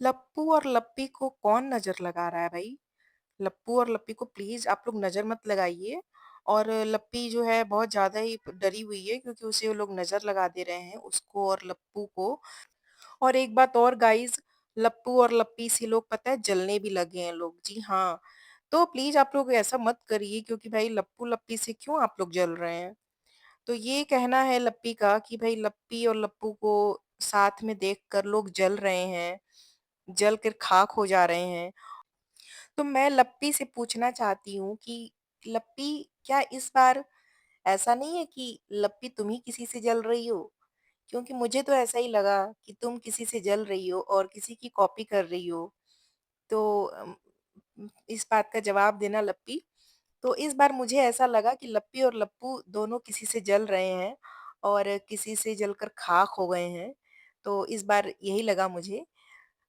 लप्पू और लप्पी को कौन नज़र लगा रहा है भई? लप्पू और लप्पी को प्लीज़ आप लोग नज़र मत लगाइए और लप्पी जो है बहुत ज़्यादा ही डरी हुई है क्योंकि उसे वो लोग नज़र लगा दे रहे हैं, उसको और लप्पू को। और एक बात और गाइज़, लप्पू और लप्पी से लोग पता है जलने भी लगे हैं लोग। जी हाँ, तो प्लीज़ आप लोग ऐसा मत करिए क्योंकि भाई लप्पू-लप्पी से क्यों आप लोग जल रहे हैं? तो ये कहना है लप्पी का कि भई लप्पी और लप्पू को साथ में देखकर लोग जल रहे हैं, जल कर खाक हो जा रहे हैं। तो मैं लप्पी से पूछना चाहती हूँ कि लप्पी क्या इस बार ऐसा नहीं है कि लप्पी तुम ही किसी से जल रही हो? क्योंकि मुझे तो ऐसा ही लगा कि तुम किसी से जल रही हो और किसी की कॉपी कर रही हो। तो इस बात का जवाब देना लप्पी। तो इस बार मुझे ऐसा लगा कि लप्पी और लप्पू दोनों किसी से जल रहे हैं और किसी से जलकर खाक हो गए हैं। तो इस बार यही लगा मुझे।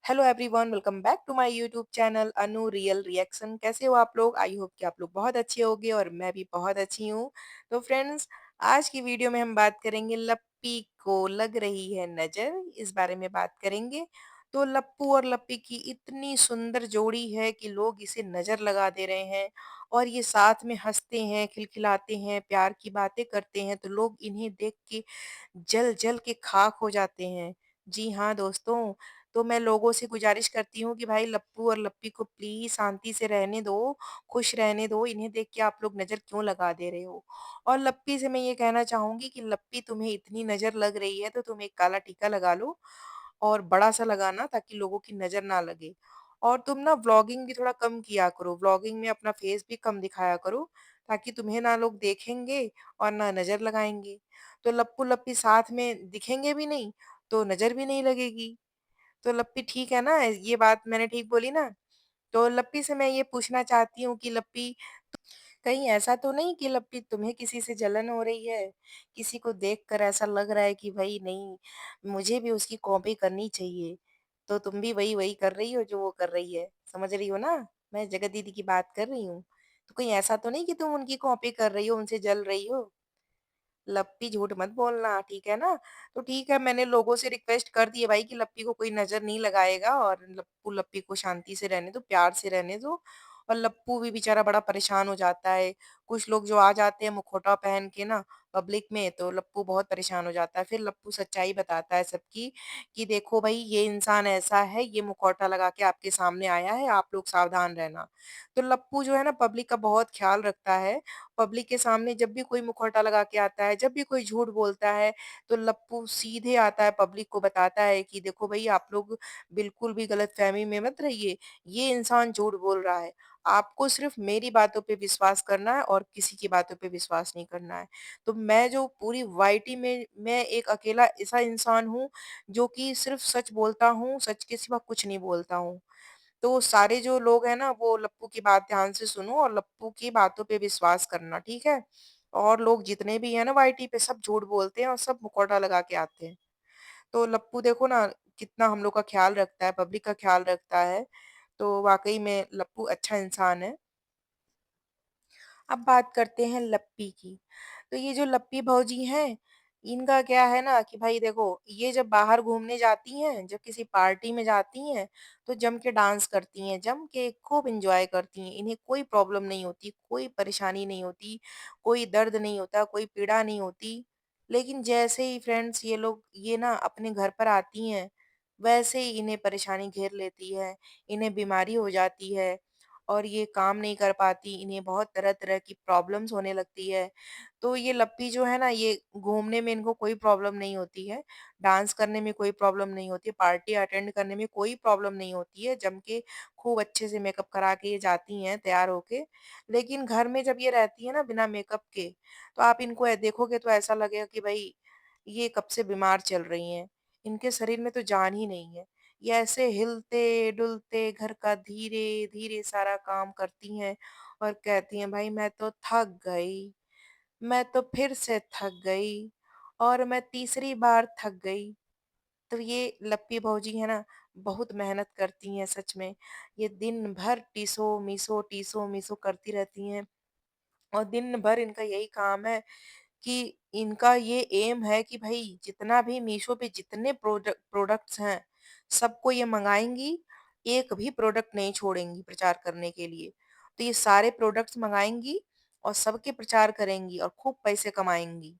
Hello everyone, welcome back to my YouTube channel Anu real reaction. कैसे हो आप लोग? आई होप कि आप लोग बहुत अच्छे होंगे और मैं भी बहुत अच्छी हूँ। तो फ्रेंड्स, आज की वीडियो में हम बात करेंगे लप्पी को लग रही है नज़र, इस बारे में बात करेंगे। तो लप्पू और लप्पी की इतनी सुंदर जोड़ी है कि लोग इसे नज़र लगा दे रहे हैं और ये साथ में हँसते हैं, खिलखिलाते हैं, प्यार की बातें करते हैं, तो लोग इन्हें देख के जल-जल के खाक हो जाते हैं। जी हाँ दोस्तों, तो मैं लोगों से गुज़ारिश करती हूँ कि भाई लप्पू और लप्पी को प्लीज़ शांति से रहने दो, खुश रहने दो, इन्हें देख के आप लोग नज़र क्यों लगा दे रहे हो? और लप्पी से मैं ये कहना चाहूँगी कि लप्पी तुम्हें इतनी नज़र लग रही है तो तुम एक काला टीका लगा लो और बड़ा-सा लगाना ताकि लोगों की नज़र ना लगे। और तुम ना व्लॉगिंग भी थोड़ा कम किया करो, व्लॉगिंग में अपना फेस भी कम दिखाया करो ताकि तुम्हें ना लोग देखेंगे और ना नज़र लगाएँगे। तो लप्पू-लप्पी साथ में दिखेंगे भी नहीं, तो नज़र भी नहीं लगेगी। तो लप्पी ठीक है ना? ये बात मैंने ठीक बोली ना? तो लप्पी से मैं ये पूछना चाहती हूँ कि लप्पी कहीं ऐसा तो नहीं कि लप्पी तुम्हें किसी से जलन हो रही है? किसी को देखकर ऐसा लग रहा है कि भई नहीं, मुझे भी उसकी कॉपी करनी चाहिए। तो तुम भी वही-वही कर रही हो जो वो कर रही है। समझ रही हो ना? मैं जगत दीदी की बात कर रही हूँ। तो कहीं ऐसा तो नहीं कि तुम उनकी कॉपी कर रही हो, उनसे जल रही हो? लप्पी झूठ मत बोलना, ठीक है ना? तो ठीक है, मैंने लोगों से रिक्वेस्ट कर दी है भाई कि लप्पी को कोई नज़र नहीं लगाएगा और लप्पू-लप्पी को शांति से रहने दो, प्यार से रहने दो। और लप्पू भी बेचारा बड़ा परेशान हो जाता है। कुछ लोग जो आ जाते हैं मुखौटा पहन के ना पब्लिक में, तो लप्पू बहुत परेशान हो जाता है। फिर लप्पू सच्चाई बताता है सबकी कि देखो भई ये इंसान ऐसा है, ये मुखौटा लगा के आपके सामने आया है, आप लोग सावधान रहना। तो लप्पू जो है ना पब्लिक का बहुत ख़्याल रखता है। पब्लिक के सामने जब भी कोई मुखौटा लगा के आता है, जब भी कोई झूठ बोलता है, तो लप्पू सीधे आता है पब्लिक को बताता है कि देखो भई आप लोग बिल्कुल भी गलतफ़हमी में मत रहिए, ये इंसान झूठ बोल रहा है। आपको सिर्फ़ मेरी बातों पे विश्वास करना है और किसी की बातों पे विश्वास नहीं करना है। तो मैं जो पूरी वाईटी में मैं एक अकेला ऐसा इंसान हूँ, जो कि सिर्फ़ सच बोलता हूँ, सच के सिवा कुछ नहीं बोलता हूँ। तो सारे जो लोग हैं ना वो लप्पू की बात ध्यान से सुनो और लप्पू की बातों पे विश्वास करना, ठीक है? और लोग जितने भी हैं ना वाईटी पे सब झूठ बोलते हैं और सब मुखौटा लगा के आते हैं। तो लप्पू देखो ना कितना हम लोग का ख़्याल रखता है, पब्लिक का ख़्याल रखता है, तो वाक़ई में लप्पू अच्छा इंसान है। अब बात करते हैं लप्पी की। तो ये जो लप्पी भौजी हैं, इनका क्या है ना कि भाई देखो, ये जब बाहर घूमने जाती हैं, जब किसी पार्टी में जाती हैं, तो जम के डांस करती हैं, जम के खूब एन्जॉय करती हैं। इन्हें कोई प्रॉब्लम नहीं होती, कोई परेशानी नहीं होती, कोई दर्द नहीं होता, कोई पीड़ा नहीं होती। लेकिन जैसे ही फ्रेंड्स ये ना अपने घर पर आती हैं, वैसे ही इन्हें परेशानी घेर लेती है, इन्हें बीमारी हो जाती है और ये काम नहीं कर पाती, इन्हें बहुत तरह-तरह की प्रॉब्लम्स होने लगती है। तो ये लप्पी जो है ना, ये घूमने में इनको कोई प्रॉब्लम नहीं होती है, डांस करने में कोई प्रॉब्लम नहीं होती है, पार्टी अटेंड करने में कोई प्रॉब्लम नहीं होती है, जम के खूब अच्छे से मेकअप करा के ये जाती हैं तैयार होके। लेकिन घर में जब ये रहती है ना बिना मेकअप के, तो आप इनको देखोगे तो ऐसा लगेगा कि भई, ये कब से बीमार चल रही हैं, इनके शरीर में तो जान ही नहीं है। ये ऐसे हिलते-डुलते घर का धीरे-धीरे सारा काम करती हैं और कहती हैं, "भाई मैं तो थक गई, मैं तो फिर से थक गई और मैं तीसरी बार थक गई।" तो ये लप्पी भौजी है ना, बहुत मेहनत करती हैं सच में। ये दिन भर टीसो-मिसो, टीसो-मिसो करती रहती हैं और दिन भर इनका यही काम है कि इनका ये एम है कि भई जितना भी मीशो पे जितने प्रोडक्ट्स हैं, सबको ये मँगाएँगी, एक भी प्रोडक्ट नहीं छोड़ेंगी प्रचार करने के लिए। तो ये सारे प्रोडक्ट्स मँगाएँगी और सबके प्रचार करेंगी और खूब पैसे कमाएँगी।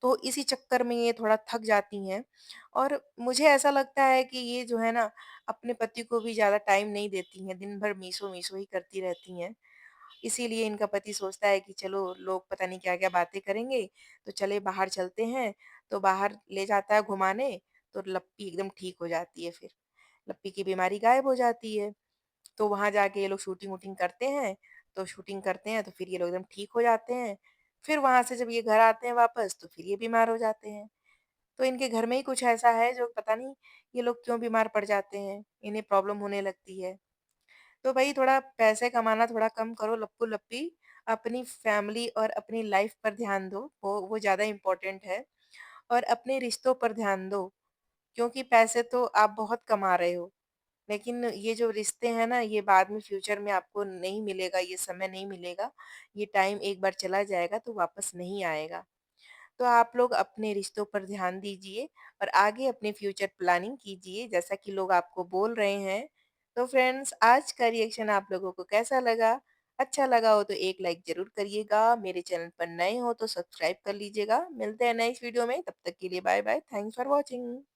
तो इसी चक्कर में ये थोड़ा थक जाती हैं और मुझे ऐसा लगता है कि ये जो है ना, अपने पति को भी ज़्यादा टाइम नहीं देती हैं, दिन भर मीशो-मीशो ही करती रहती हैं। इसीलिए इनका पति सोचता है कि चलो लोग पता नहीं क्या-क्या बातें करेंगे, तो चले बाहर चलते हैं, तो बाहर ले जाता है घुमाने, तो लप्पी एकदम ठीक हो जाती है फिर। लप्पी की बीमारी गायब हो जाती है। तो वहाँ जाके ये लोग शूटिंग-वूटिंग करते हैं, तो शूटिंग करते हैं तो फिर ये लोग एकदम ठीक हो जाते हैं। फिर वहाँ से जब ये घर आते हैं वापस तो फिर ये बीमार हो जाते हैं। तो इनके घर में ही कुछ ऐसा है जो पता नहीं ये लोग क्यों बीमार पड़ जाते हैं, इन्हें प्रॉब्लम होने लगती है। तो भई थोड़ा पैसे कमाना थोड़ा कम करो लप्पू-लप्पी, अपनी फैमिली और अपनी लाइफ़ पर ध्यान दो, वो ज़्यादा इम्पोर्टेंट है और अपने रिश्तों पर ध्यान दो, क्योंकि पैसे तो आप बहुत कमा रहे हो, लेकिन ये जो रिश्ते हैं ना, ये बाद में फ्यूचर में आपको नहीं मिलेगा, ये समय नहीं मिलेगा, ये टाइम एक बार चला जाएगा तो वापस नहीं आएगा। तो आप लोग अपने रिश्तों पर ध्यान दीजिए और आगे अपने फ्यूचर प्लानिंग कीजिए जैसा कि लोग आपको बोल रहे हैं। तो फ्रेंड्स आज का रिएक्शन आप लोगों को कैसा लगा? अच्छा लगा हो तो एक लाइक ज़रूर करिएगा। मेरे चैनल पर नए हो तो सब्सक्राइब कर लीजिएगा। मिलते हैं नेक्स्ट वीडियो में, तब तक के लिए bye bye. Thanks for watching.